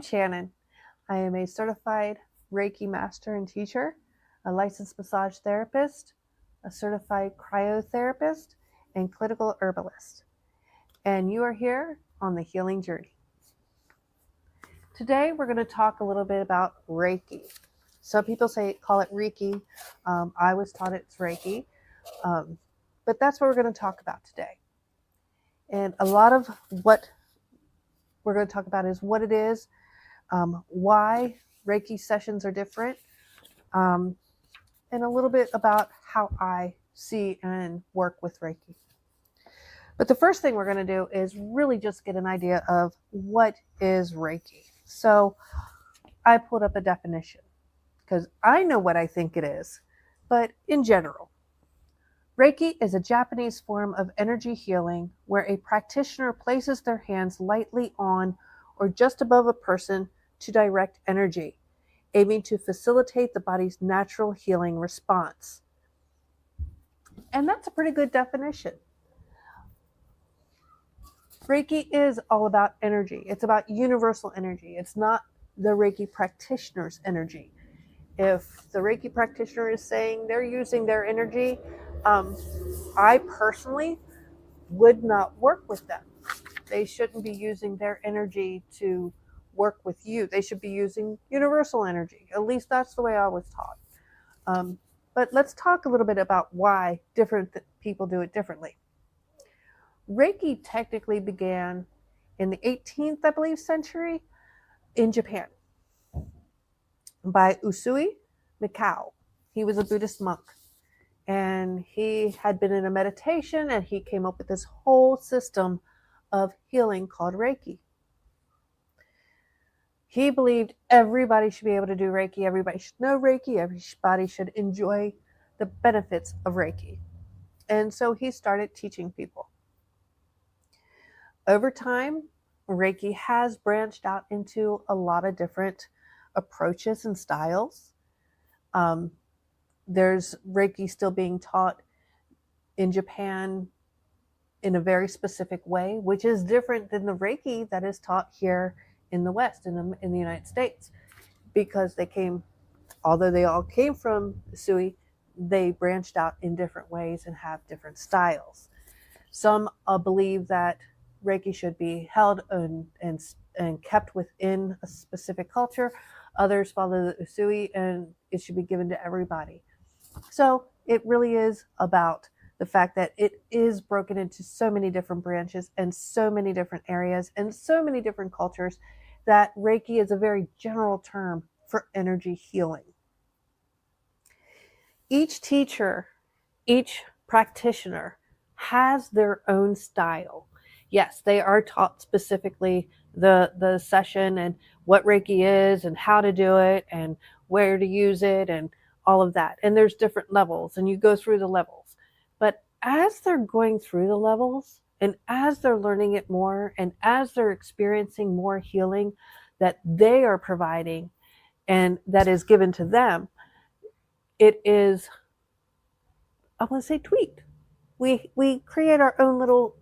Chanin. I am a certified Reiki master and teacher, a licensed massage therapist, a certified cryotherapist, and clinical herbalist. And you are here on the healing journey. Today we're going to talk a little bit about Reiki. Some people call it Reiki. I was taught it's Reiki. But that's what we're going to talk about today. And a lot of what we're going to talk about is what it is, why Reiki sessions are different, and a little bit about how I see and work with Reiki. But the first thing we're going to do is really just get an idea of what is Reiki. So I pulled up a definition because I know what I think it is, but in general, Reiki is a Japanese form of energy healing where a practitioner places their hands lightly on or just above a person to direct energy, aiming to facilitate the body's natural healing response. And that's a pretty good definition. Reiki is all about energy. It's about universal energy. It's not the Reiki practitioner's energy. If the Reiki practitioner is saying they're using their energy, I personally would not work with them. They shouldn't be using their energy to work with you. They should be using universal energy. At least that's the way I was taught. But let's talk a little bit about why different people do it differently. Reiki technically began in the 18th, I believe, century in Japan by Usui Mikao. He was a Buddhist monk. And he had been in a meditation and he came up with this whole system of healing called Reiki. He believed everybody should be able to do Reiki, everybody should know Reiki, everybody should enjoy the benefits of Reiki. And so he started teaching people. Over time, Reiki has branched out into a lot of different approaches and styles. There's Reiki still being taught in Japan in a very specific way, which is different than the Reiki that is taught here in the West, in the United States, because although they all came from Usui, they branched out in different ways and have different styles. Some believe that Reiki should be held and kept within a specific culture. Others follow the Usui and it should be given to everybody. So it really is about the fact that it is broken into so many different branches and so many different areas and so many different cultures that Reiki is a very general term for energy healing. Each teacher, each practitioner has their own style. Yes, they are taught specifically the session and what Reiki is and how to do it and where to use it and all of that. And there's different levels and you go through the levels. But as they're going through the levels and as they're learning it more and as they're experiencing more healing that they are providing and that is given to them, it is, I want to say, tweaked. We create our own little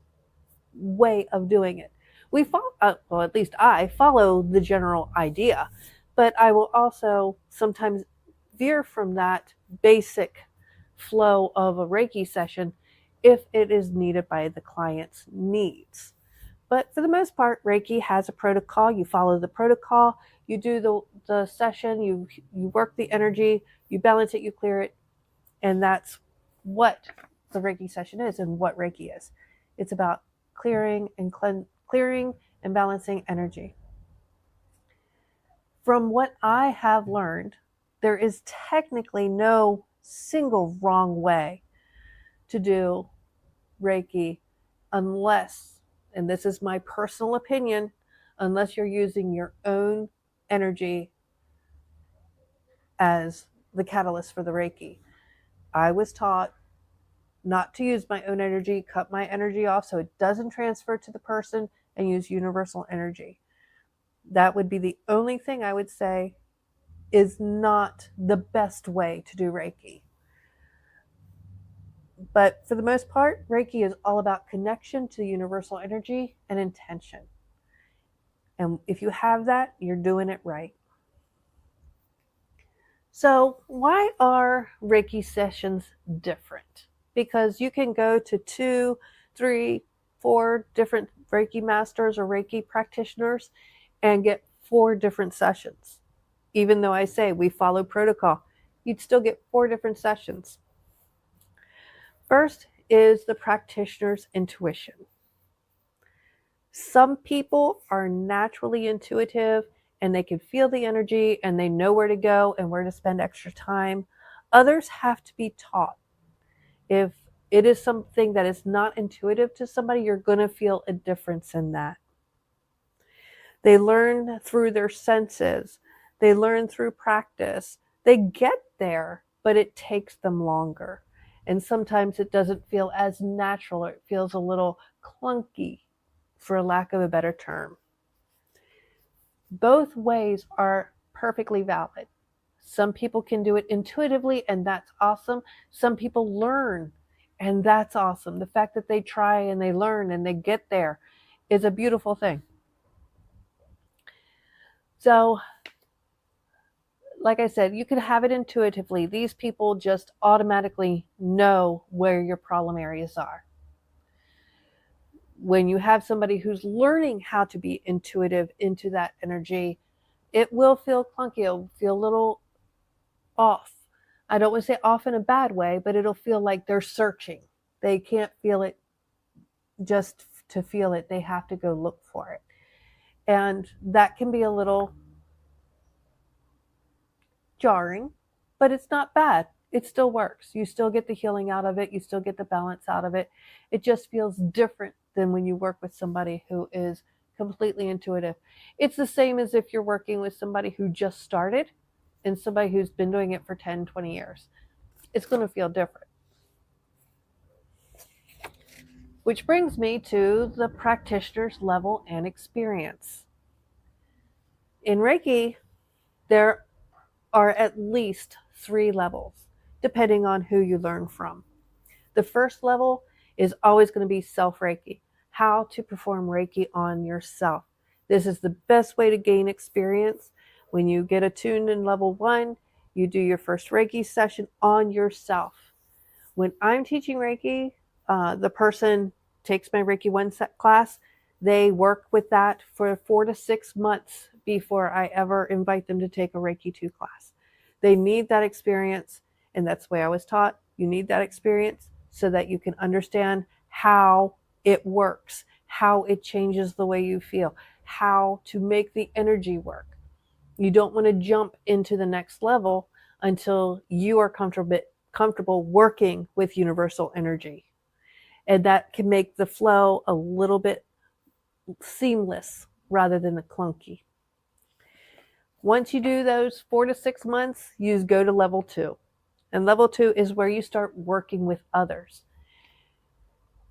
way of doing it. We follow, well, at least I follow the general idea, but I will also sometimes veer from that basic flow of a Reiki session if it is needed by the client's needs. But for the most part, Reiki has a protocol. You follow the protocol, you do the session, you work the energy, you balance it, you clear it, and that's what the Reiki session is and what Reiki is. It's about clearing and balancing energy. From what I have learned, there is technically no single wrong way to do Reiki unless, and this is my personal opinion, unless you're using your own energy as the catalyst for the Reiki. I was taught not to use my own energy, cut my energy off so it doesn't transfer to the person, and use universal energy. That would be the only thing I would say is not the best way to do Reiki. But for the most part, Reiki is all about connection to universal energy and intention. And if you have that, you're doing it right. So, why are Reiki sessions different? Because you can go to 2, 3, 4 different Reiki masters or Reiki practitioners and get 4 different sessions. Even though I say we follow protocol, you'd still get 4 different sessions. First is the practitioner's intuition. Some people are naturally intuitive and they can feel the energy and they know where to go and where to spend extra time. Others have to be taught. If it is something that is not intuitive to somebody, you're going to feel a difference in that. They learn through their senses. They learn through practice. They get there, but it takes them longer. And sometimes it doesn't feel as natural. It feels a little clunky, for lack of a better term. Both ways are perfectly valid. Some people can do it intuitively, and that's awesome. Some people learn, and that's awesome. The fact that they try and they learn and they get there is a beautiful thing. So, like I said, you can have it intuitively. These people just automatically know where your problem areas are. When you have somebody who's learning how to be intuitive into that energy, it will feel clunky. It'll feel a little off. I don't want to say off in a bad way, but it'll feel like they're searching. They can't feel it just to feel it. They have to go look for it. And that can be a little jarring, but it's not bad. It still works. You still get the healing out of it. You still get the balance out of it. It just feels different than when you work with somebody who is completely intuitive. It's the same as if you're working with somebody who just started and somebody who's been doing it for 10, 20 years. It's going to feel different. Which brings me to the practitioner's level and experience. In Reiki, there are at least 3 levels, depending on who you learn from. The first level is always going to be self-Reiki, how to perform Reiki on yourself. This is the best way to gain experience. When you get attuned in level 1, you do your first Reiki session on yourself. When I'm teaching Reiki, the person takes my Reiki 1 class. They work with that for 4 to 6 months before I ever invite them to take a Reiki 2 class. They need that experience, and that's the way I was taught. You need that experience so that you can understand how it works, how it changes the way you feel, how to make the energy work. You don't want to jump into the next level until you are comfortable working with universal energy. And that can make the flow a little bit seamless rather than a clunky. Once you do those 4 to 6 months, you go to level 2. And level 2 is where you start working with others.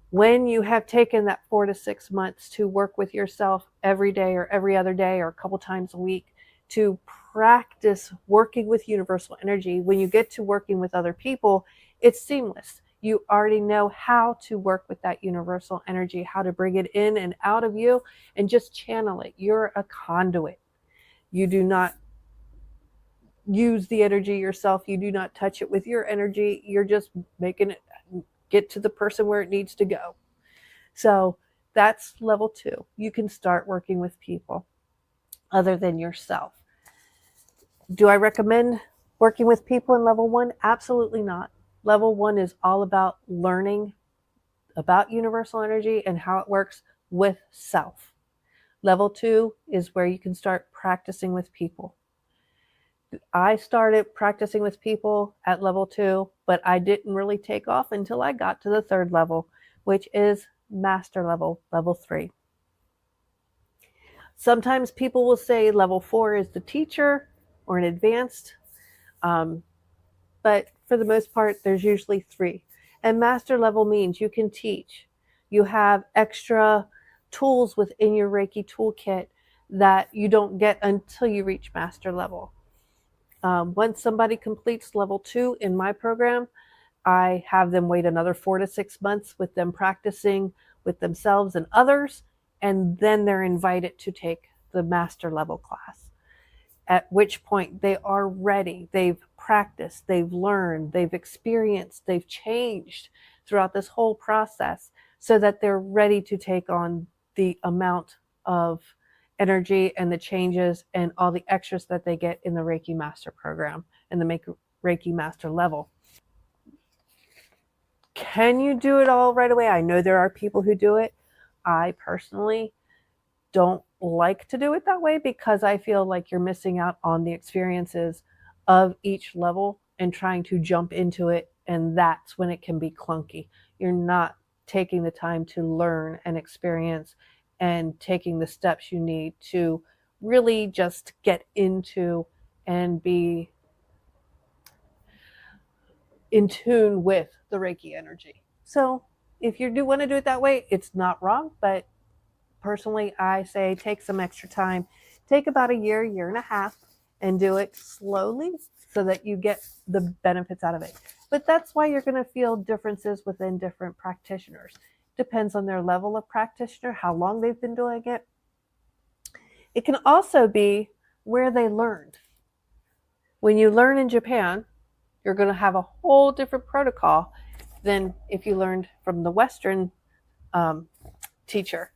When you have taken that 4 to 6 months to work with yourself every day or every other day or a couple times a week to practice working with universal energy, when you get to working with other people, it's seamless. You already know how to work with that universal energy, how to bring it in and out of you and just channel it. You're a conduit. You do not use the energy yourself. You do not touch it with your energy. You're just making it get to the person where it needs to go. So that's level 2. You can start working with people other than yourself. Do I recommend working with people in level 1? Absolutely not. Level 1 is all about learning about universal energy and how it works with self. Level 2 is where you can start practicing with people. I started practicing with people at level 2, but I didn't really take off until I got to the 3rd level, which is master level, level 3. Sometimes people will say level 4 is the teacher or an advanced, but for the most part, there's usually 3. And master level means you can teach. You have extra tools within your Reiki toolkit that you don't get until you reach master level. Once somebody completes level 2 in my program, I have them wait another 4 to 6 months with them practicing with themselves and others, and then they're invited to take the master level class, at which point they are ready. They've practiced, they've learned, they've experienced, they've changed throughout this whole process so that they're ready to take on the amount of energy and the changes and all the extras that they get in the Reiki Master program and the Reiki Master level. Can you do it all right away? I know there are people who do it. I personally don't like to do it that way because I feel like you're missing out on the experiences of each level and trying to jump into it, and that's when it can be clunky. You're not taking the time to learn and experience and taking the steps you need to really just get into and be in tune with the Reiki energy. So if you do want to do it that way, it's not wrong, but personally, I say take some extra time. Take about a year, year and a half, and do it slowly so that you get the benefits out of it. But that's why you're going to feel differences within different practitioners. Depends on their level of practitioner, how long they've been doing it. It can also be where they learned. When you learn in Japan, you're going to have a whole different protocol than if you learned from the Western teacher.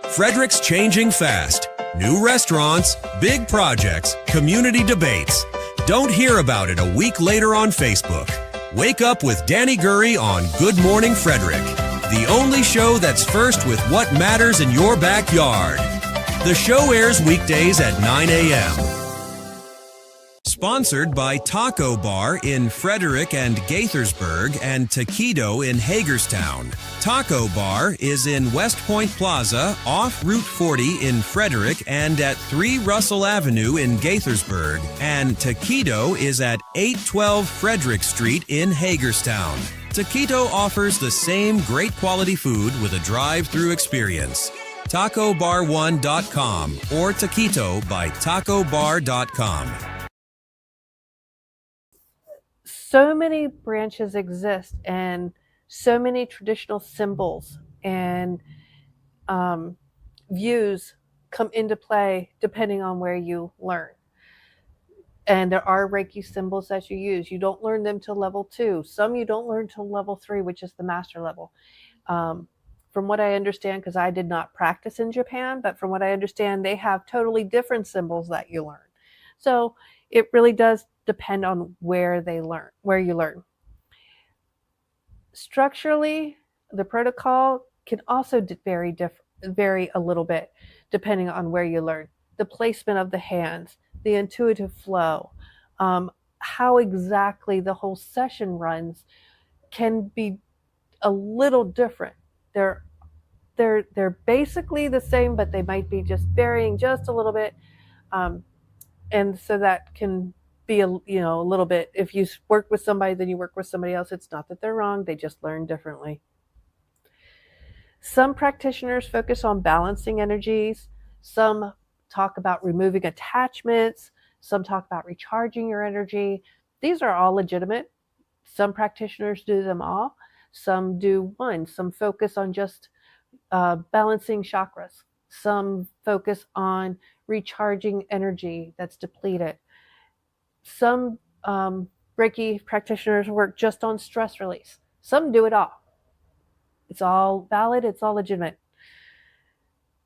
Frederick's changing fast. New restaurants, big projects, community debates. Don't hear about it a week later on Facebook. Wake up with Danny Gurry on Good Morning Frederick, the only show that's first with what matters in your backyard. The show airs weekdays at 9 a.m. Sponsored by Taco Bar in Frederick and Gaithersburg and Taquito in Hagerstown. Taco Bar is in West Point Plaza off Route 40 in Frederick and at 3 Russell Avenue in Gaithersburg. And Taquito is at 812 Frederick Street in Hagerstown. Taquito offers the same great quality food with a drive-through experience. TacoBar1.com or Taquito by TacoBar.com. So many branches exist and so many traditional symbols and views come into play depending on where you learn. And there are Reiki symbols that you use. You don't learn them till level 2. Some you don't learn till level 3, which is the master level. From what I understand, because I did not practice in Japan, but from what I understand, they have totally different symbols that you learn. So it really does depend on where you learn. Structurally, the protocol can also vary a little bit depending on where you learn. The placement of the hands, the intuitive flow, how exactly the whole session runs can be a little different. They're basically the same, but they might be just varying just a little bit, and so that can be a little bit. If you work with somebody, then you work with somebody else. It's not that they're wrong; they just learn differently. Some practitioners focus on balancing energies. Some talk about removing attachments. Some talk about recharging your energy. These are all legitimate. Some practitioners do them all. Some do one. Some focus on just balancing chakras. Some focus on recharging energy that's depleted. Some Reiki practitioners work just on stress release. Some do it all. It's all valid. It's all legitimate.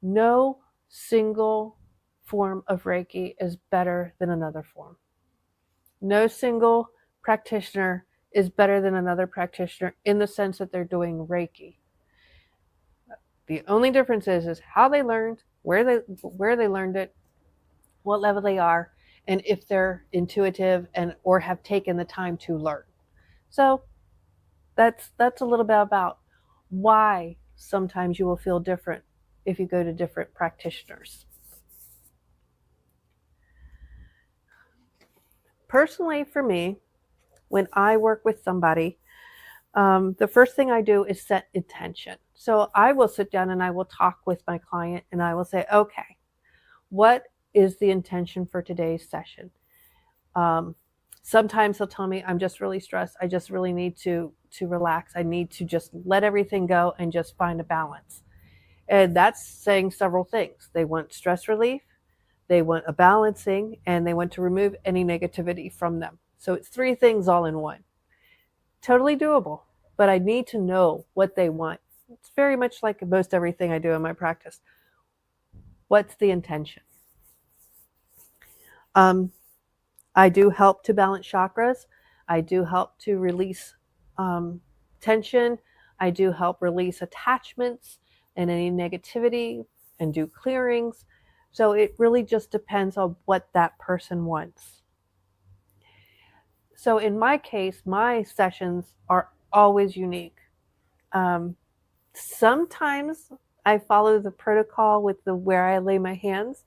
No single form of Reiki is better than another form. No single practitioner is better than another practitioner in the sense that they're doing Reiki. The only difference is how they learned, where they learned it, what level they are, and if they're intuitive and or have taken the time to learn. So that's a little bit about why sometimes you will feel different if you go to different practitioners. Personally, for me, when I work with somebody, the first thing I do is set intention. So I will sit down and I will talk with my client and I will say, okay, what is the intention for today's session? Sometimes they'll tell me, I'm just really stressed. I just really need to relax. I need to just let everything go and just find a balance. And that's saying several things. They want stress relief, they want a balancing, and they want to remove any negativity from them. So it's 3 things all in one. Totally doable, but I need to know what they want. It's very much like most everything I do in my practice. What's the intention? I do help to balance chakras. I do help to release tension. I do help release attachments and any negativity and do clearings. So it really just depends on what that person wants. So in my case, my sessions are always unique. Sometimes I follow the protocol with the where I lay my hands.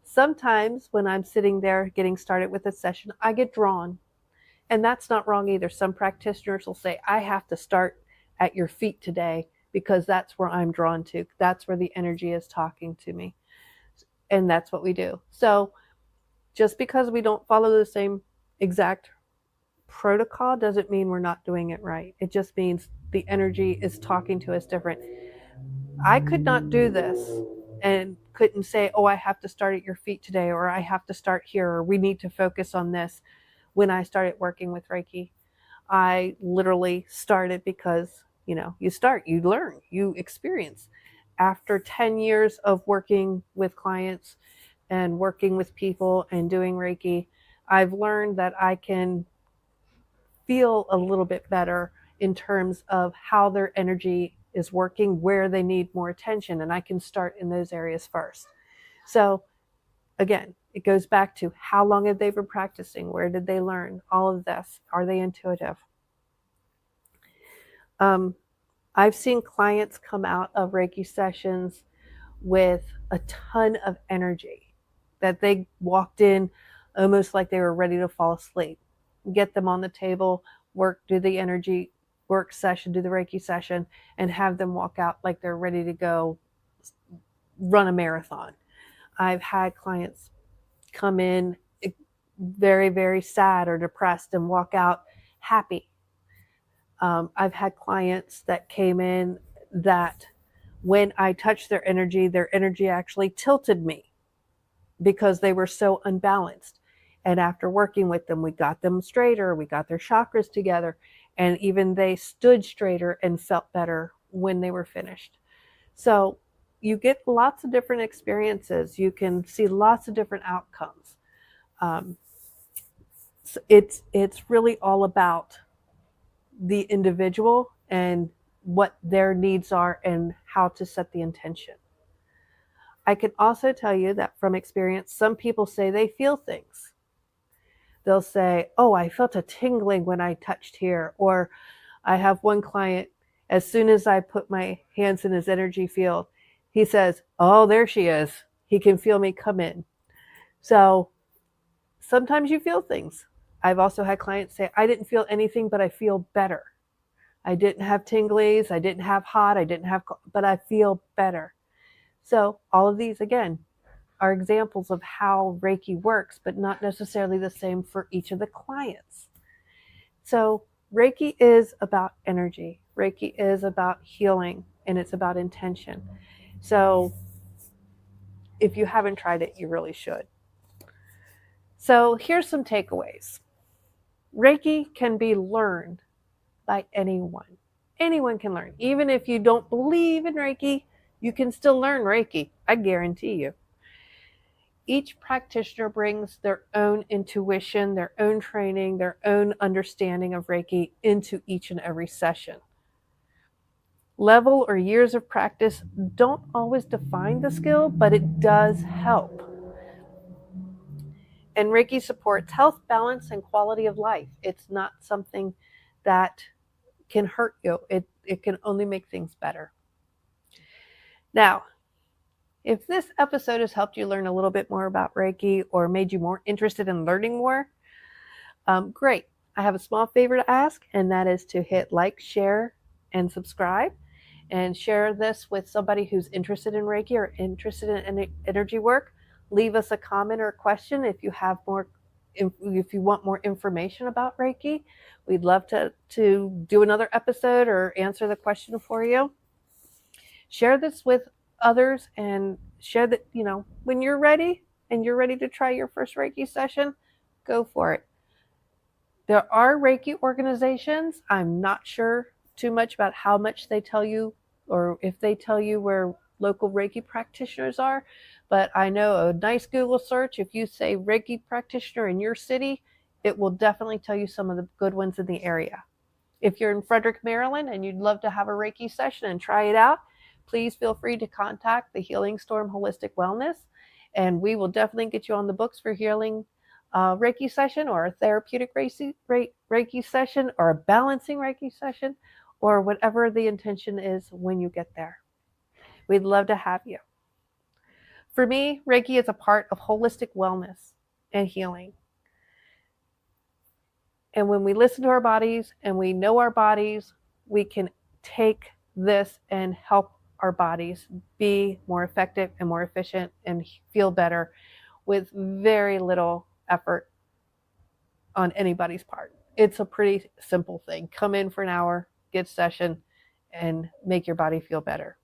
Sometimes when I'm sitting there getting started with a session, I get drawn. And that's not wrong either. Some practitioners will say, I have to start at your feet today because that's where I'm drawn to. That's where the energy is talking to me. And that's what we do. So just because we don't follow the same exact protocol doesn't mean we're not doing it right. It just means the energy is talking to us different. I could not do this and couldn't say, oh, I have to start at your feet today, or I have to start here, or we need to focus on this. When I started working with Reiki, I literally started because, you start, you learn, you experience. After 10 years of working with clients and working with people and doing Reiki, I've learned that I can feel a little bit better in terms of how their energy is working, where they need more attention, and I can start in those areas first. So again, it goes back to how long have they been practicing? Where did they learn all of this? Are they intuitive? I've seen clients come out of Reiki sessions with a ton of energy that they walked in almost like they were ready to fall asleep. Get them on the table, do the energy work session, do the Reiki session, and have them walk out like they're ready to go run a marathon. I've had clients come in very, very sad or depressed and walk out happy. I've had clients that came in that when I touched their energy actually tilted me because they were so unbalanced. And after working with them, we got them straighter, we got their chakras together, and even they stood straighter and felt better when they were finished. So you get lots of different experiences. You can see lots of different outcomes. So it's really all about the individual and what their needs are and how to set the intention. I can also tell you that from experience, some people say they feel things. They'll say, oh, I felt a tingling when I touched here. Or I have one client, as soon as I put my hands in his energy field, he says, oh, there she is. He can feel me come in. So sometimes you feel things. I've also had clients say, I didn't feel anything, but I feel better. I didn't have tinglies. I didn't have hot. I didn't have cold, but I feel better. So all of these, again, are examples of how Reiki works, but not necessarily the same for each of the clients. So Reiki is about energy. Reiki is about healing, and it's about intention. So if you haven't tried it, you really should. So here's some takeaways. Reiki can be learned by anyone. Anyone can learn. Even if you don't believe in Reiki, you can still learn Reiki. I guarantee you. Each practitioner brings their own intuition, their own training, their own understanding of Reiki into each and every session. Level or years of practice don't always define the skill, but it does help. And Reiki supports health, balance, and quality of life. It's not something that can hurt you. It can only make things better. Now, if this episode has helped you learn a little bit more about Reiki or made you more interested in learning more, great. I have a small favor to ask, and that is to hit like, share, and subscribe, and share this with somebody who's interested in Reiki or interested in energy work. Leave us a comment or a question if you have more, if you want more information about Reiki. We'd love to do another episode or answer the question for you. Share this with others and share that, when you're ready and you're ready to try your first Reiki session, go for it. There are Reiki organizations. I'm not sure too much about how much they tell you or if they tell you where local Reiki practitioners are, but I know a nice Google search, if you say Reiki practitioner in your city, it will definitely tell you some of the good ones in the area. If you're in Frederick, Maryland, and you'd love to have a Reiki session and try it out, please feel free to contact the Healing Storm Holistic Wellness, and we will definitely get you on the books for healing Reiki session or a therapeutic Reiki session or a balancing Reiki session or whatever the intention is when you get there. We'd love to have you. For me, Reiki is a part of holistic wellness and healing. And when we listen to our bodies and we know our bodies, we can take this and help our bodies be more effective and more efficient and feel better with very little effort on anybody's part. It's a pretty simple thing. Come in for an hour, get a session, and make your body feel better.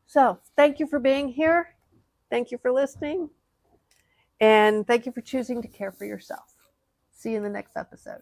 So thank you for being here. Thank you for listening. And thank you for choosing to care for yourself. See you in the next episode.